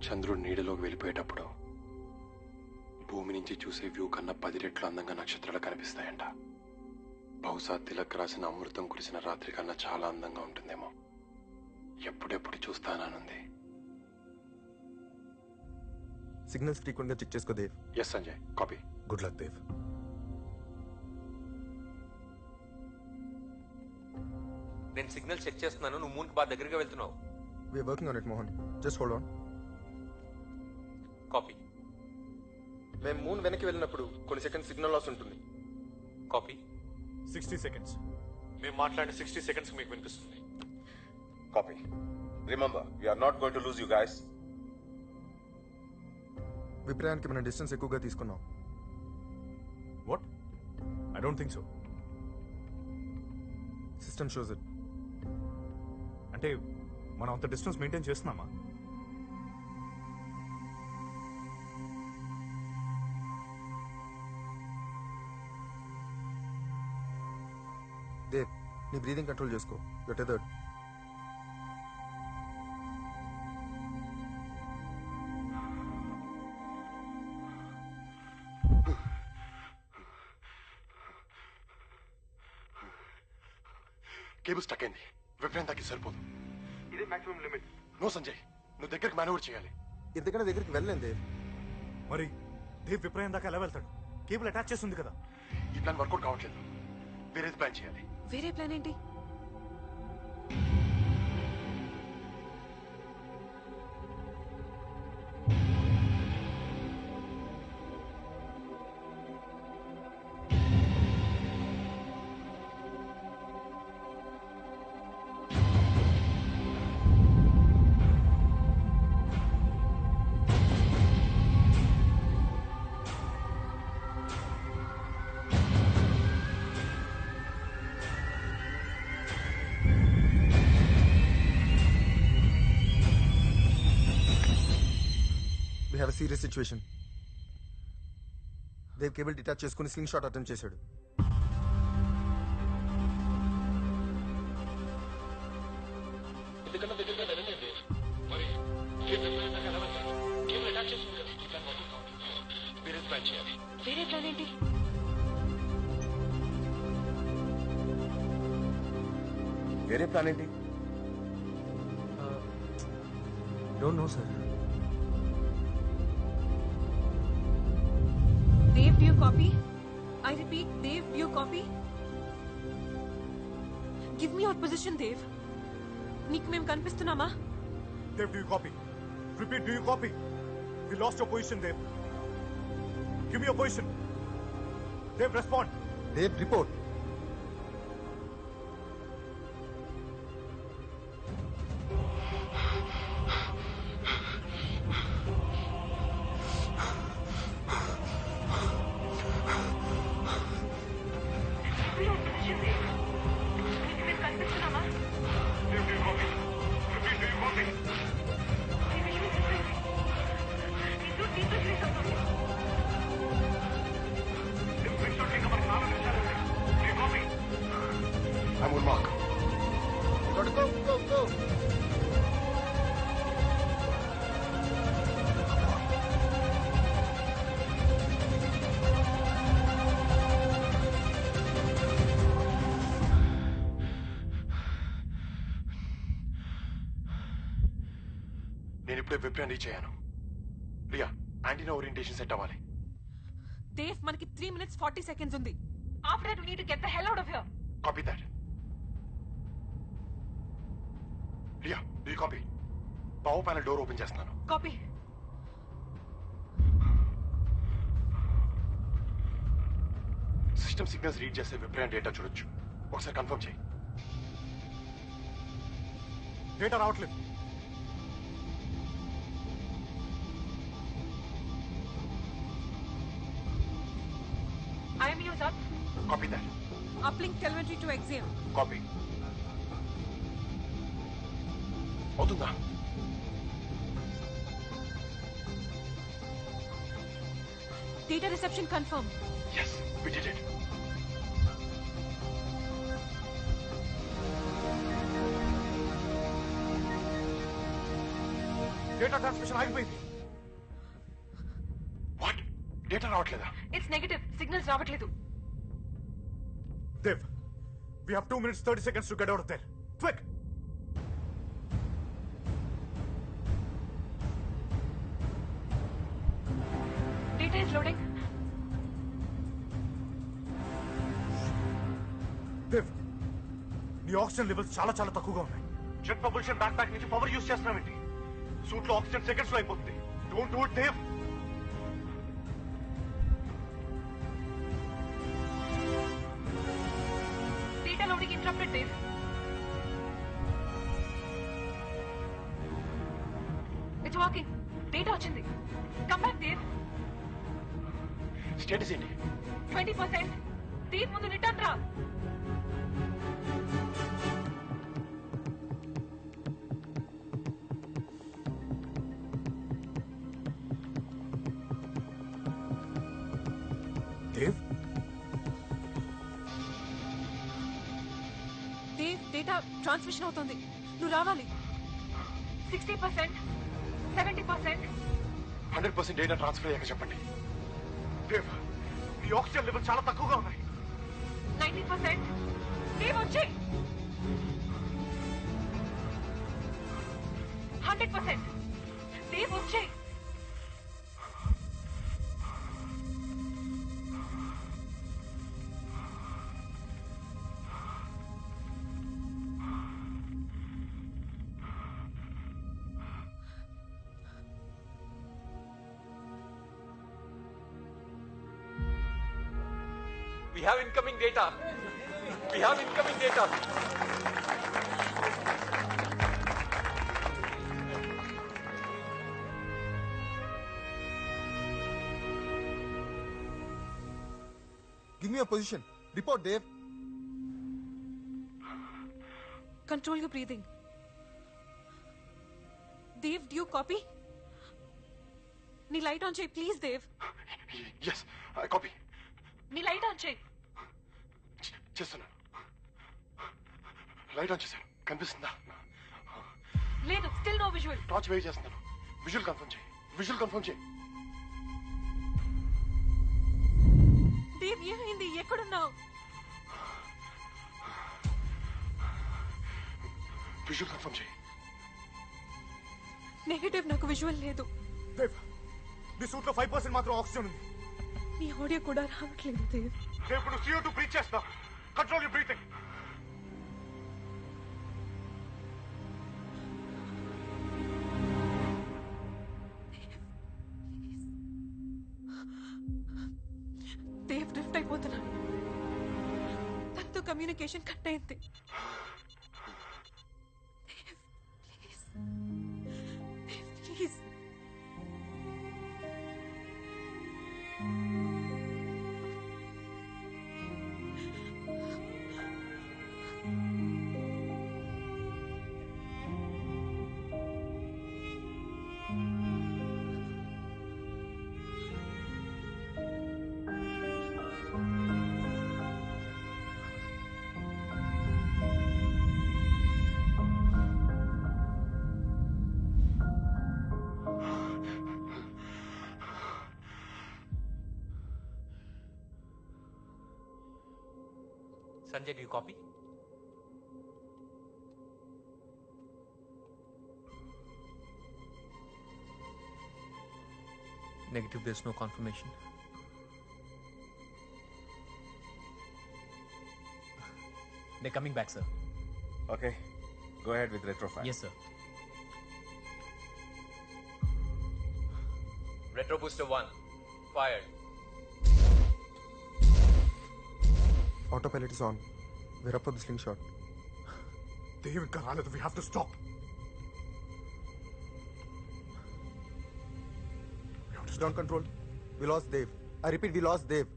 చంద్రుడు నీడలోకి వెళ్ళిపోయేటప్పుడు భూమి నుంచి చూసే వ్యూ కన్నా 10 రెట్లు అందంగా నక్షత్రాలు కనిపిస్తాయంట. బహుశా తిలక్ రాసిన అమృతం కురిసిన రాత్రి కన్నా చాలా అందంగా ఉంటుందేమో. ఎప్పుడెప్పుడు చూస్తాననుంది. సిగ్నల్స్ ఫ్రీక్వెంట్ గా చెక్ చేసుకో Dev. Yes Sanjay, copy. Good luck Dev. నేను సిగ్నల్ చెక్ చేస్తున్నాను, నువ్వు మూన్ కి బాగా దగ్గరగా వెళ్తున్నావు. We are working on it Mohan, just hold on. Copy. మేము మూన్ వెనక్కి వెళ్ళినప్పుడు కొన్ని సెకండ్ సిగ్నల్ లాస్ ఉంటుంది. కాపీ. 60 seconds. మేము మాట్లాడిన 60 seconds మీకు వినిపిస్తుంది. Copy. Remember, we are not going to lose you guys. విప్రయానికి మనం డిస్టెన్స్ ఎక్కువగా తీసుకున్నాం. What? I don't think so. System shows it. అంటే మనం అంత డిస్టెన్స్ మెయింటైన్ చేస్తున్నామా? దేవ్, నీ బ్రీదింగ్ కంట్రోల్ చేసుకో. Your tethered. కేబుల్ స్టక్ అయింది. విప్రయం తగ్గి సరిపోదు. ఇదే మాక్సిమం లిమిట్. నో సంజయ్, నువ్వు దగ్గరికి మేనేవర్ చేయాలి. ఇంతకన్నా దగ్గరికి వెళ్ళలేం దేవ్. మరి దేవ్ విప్రయం దాకా ఎలా వెళ్తాడు? కేబుల్ అటాచ్ చేస్తుంది కదా. ఈ ప్లాన్ వర్కౌట్ కావట్లేదు. వేరేది ప్లాన్ చేయాలి. వేరే ప్లాన్ ఏంటి? We have a serious situation. Dev cable detach చేసుకుని స్లింగ్ షాట్ అటెంప్ట్ చేశాడు. వేరే ప్లాన్ ఏంటి? వేరే ప్లాన్ ఏంటి? Don't know sir. Dave, do you copy? I repeat, Dave, do you copy? Give me your position, Dave. నీకు మేము కనిపిస్తున్నామా? Dev, do you copy? Repeat, do you copy? We lost your position, Dev. Give me your position. Dev, respond. Dev report. I'm on mark. Go, go, go. నేను ఇప్పుడే విప్రయాన్ని reach అయ్యాను. Riya, antenna orientation set అవ్వాలి. Dave, మనకి 3 minutes 40 seconds ఉంది. After that, we need to get the hell out of here. Copy that. Riya, do you copy? Power panel door open చేస్తున్నాను. Copy. System signals read చేసే విప్రయాన్ data చూడొచ్చు. ఒకసారి confirm చేయి. Data రావట్లేదు. IMU's up. Copy that. Uplink telemetry to Axiom. Copy. అవుతుందా? Data reception confirmed. Yes, we did it. Data transmission ఆగిపోయింది. What? Data రావట్లేదా? ఇట్స్ నెగటివ్, సిగ్నల్స్ రావట్లేదు. Dev, we have 2 minutes 30 seconds to get out of there. Quick! Data is loading. Dev, నీ oxygen levels చాలా చాలా తక్కువగా ఉన్నాయి. Jet propulsion back pack నుంచి power use చేస్తున్నావేంటి? సూట్ లో ఆక్సిజన్ సెకండ్స్ లో అయిపోతుంది. Don't do it Dev. Data loading interrupted Dev. It's working. Data వచ్చింది. Come back Dev. స్టేటస్ ఏంటి? 20%. దేవ్ ముందు రిటర్న్ రా. దేవ్, దేవ్ డేటా ట్రాన్స్మిషన్ అవుతుంది. నువ్వు రావాలి. 60%, 70%. 100% డేటా ట్రాన్స్ఫర్ అయ్యాక చెప్పండి. దేవ్, నీ ఆక్సిజన్ లెవెల్ చాలా తక్కువగా ఉన్నాయి. 90%. దేవ్ వచ్చి 100%. దేవ్ వచ్చి We have incoming data. We have incoming data. Give me your position. Report, Dave. control your breathing. Dev, do you copy? నీ లైట్ ఆన్ చేయి ప్లీజ్ దేవ్. ఎస్, కాపీ నీ లైట్ ఆన్ చేయి. చేస్తున్నాను. లైట్ ఆన్ చేశాను. కనిపిస్తుందా? లేదు, still no visual. Torch wave చేస్తున్నాను. Visual confirm చేయి. విజువల్ కన్ఫర్మ్ చేయి. దేవ్ ఏమైంది? ఎక్కడున్నావు? విజువల్ కన్ఫర్మ్ చేయి. నెగటివ్, నాకు విజువల్ లేదు. దేవ్, నీ సూట్ లో 5% మాత్రం ఆక్సిజన్ ఉంది. నీ ఆడియో కూడా రావట్లేదు దేవ్. దేవ్, నువ్వు CO2 బ్రీత్ చేస్తావు. Control your breathing. Dev drift అయిపోతున్నాడు. తనతో కమ్యూనికేషన్ కట్ అయింది. Please. Sanjay, do you copy? Negative, there's no confirmation. They're coming back, sir. Okay, go ahead with retrofire. Yes, sir. Retro booster 1, fired. Autopilot is on. We're up for the slingshot. Dev ఇంకా రాలేదు. We have to stop. Ground control. We lost Dave. I repeat, we lost Dave.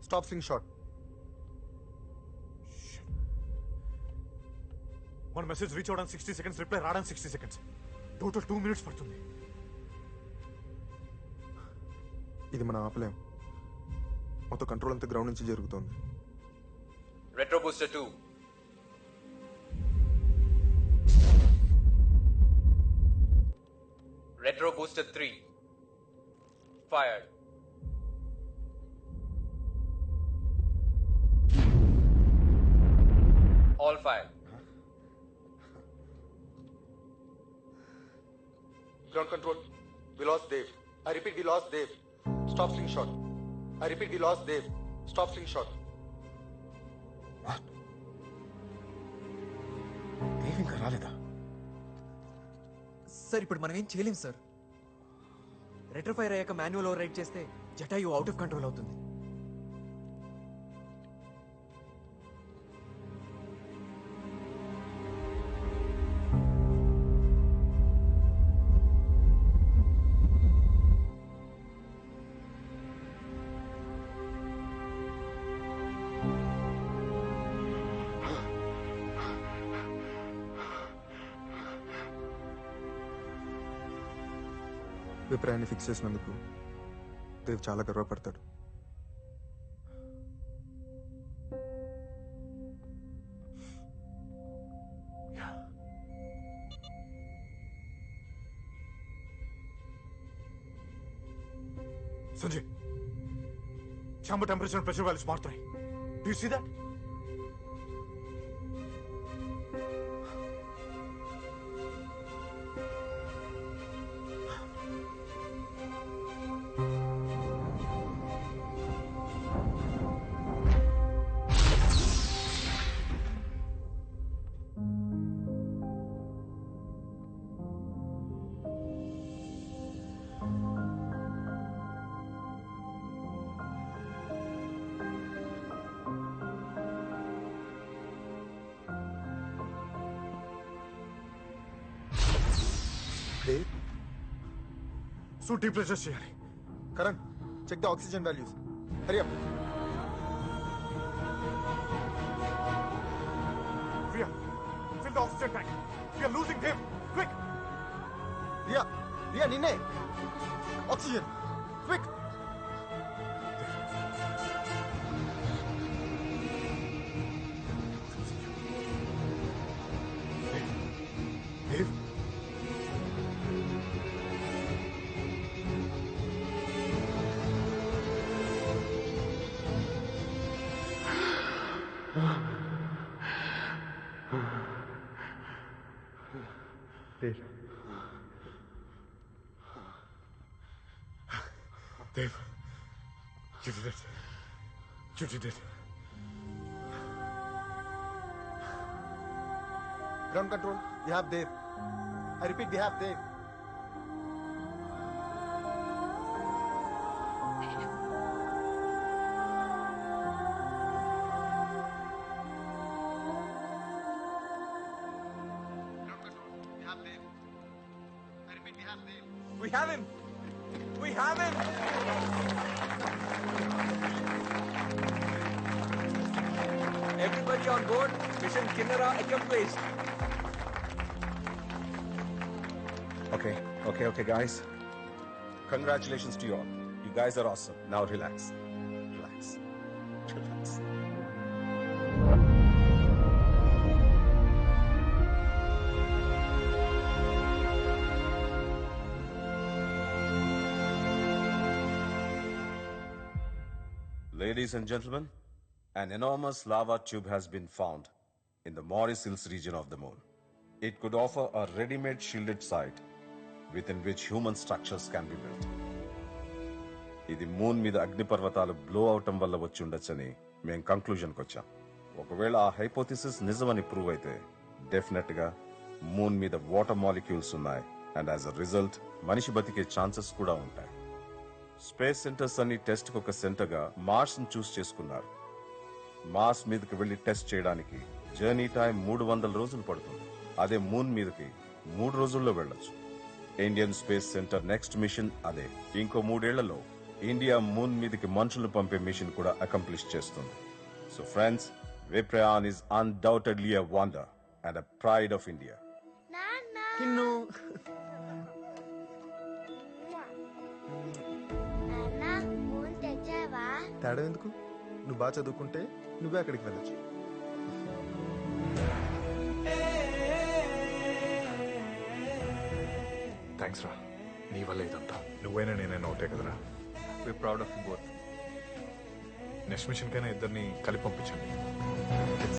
Stop slingshot. మన message reach అవడానికి 60 seconds, reply రావడానికి 60 seconds. Total 2 minutes పడుతుంది. ఇది మనం ఆపలేం. మొత్తం control అంతా గ్రౌండ్ నుంచి జరుగుతోంది. Retro booster 2. Retro Booster 3. Fired. All fired. Ground control. We lost Dave. I repeat, we lost Dave. Stop slingshot. I repeat, we lost Dave. Stop slingshot. Dev ఇంకా రాలేదా? Sir ఇప్పుడు మనం ఏం చేయలేం సార్. రెట్రోఫైర్ అయ్యాక మాన్యువల్ ఓవర్ రైడ్ చేస్తే Jatayu out of control అవుతుంది. విప్రాయాన్ని fix చేసినందుకు దేవ్ చాలా గర్వపడతాడు. Sanjay, chamber temperature and pressure values మారుతున్నాయి. Do you see that? Dave, suit depressure చేయాలి. Karan, check the oxygen values. Hurry up. Ria, fill the oxygen tank. We are losing Dave. Quick! Ria, ninne. Oxygen. Quick. Dave? Dave, you did it. You did it. Ground control. We have Dave. I repeat, we have Dave. We have him! We have him! Everybody on board. Mission Kinnara accomplished. Okay, guys. Congratulations to you all. You guys are awesome. Now relax. Relax. Relax. Ladies and gentlemen, an enormous lava tube has been found in the Morris Hills region of the moon. It could offer a ready-made shielded site within which human structures can be built. ఇది moon మీద అగ్నిపర్వతాలు blow అవటం వల్ల వచ్చి ఉండొచ్చని మేము కంక్లూజన్కి వచ్చాం. ఒకవేళ ఆ హైపోథిసిస్ నిజమని ప్రూవ్ అయితే డెఫినెట్ గా మూన్ మీద వాటర్ మాలిక్యూల్స్ ఉన్నాయి అండ్ యాజ్ అ రిజల్ట్ మనిషి బతికే ఛాన్సెస్ కూడా ఉంటాయి. స్పేస్ సెంటర్స్ అన్ని టెస్ట్ కు ఒక సెంటర్ గా మార్స్ ని చూస్ చేసుకున్నారు. మార్స్ మీదకి వెళ్లి టెస్ట్ చేయడానికి జర్నీ టైం 300 రోజులు పడుతుంది. అదే మూన్ మీదకి 3 రోజుల్లో వెళ్ళొచ్చు. Indian space centre next mission అదే. ఇంకో 3 ఏళ్లలో ఇండియా మూన్ మీదకి మనుషులను పంపే మిషన్ కూడా అకంప్లిష్ చేస్తుంది. So friends, Viprayan is undoubtedly a wonder and a pride of India. Kinnu. తేడా ఎందుకు? నువ్వు బాగా చదువుకుంటే నువ్వే అక్కడికి వెళ్ళొచ్చు. థ్యాంక్స్ రా. నీ వల్ల ఇదంతా నువ్వైనా నేనైనా ఒకటే కదరా. We're proud of you both. Next mission కైనా ఇద్దరిని కలిపి పంపించండి.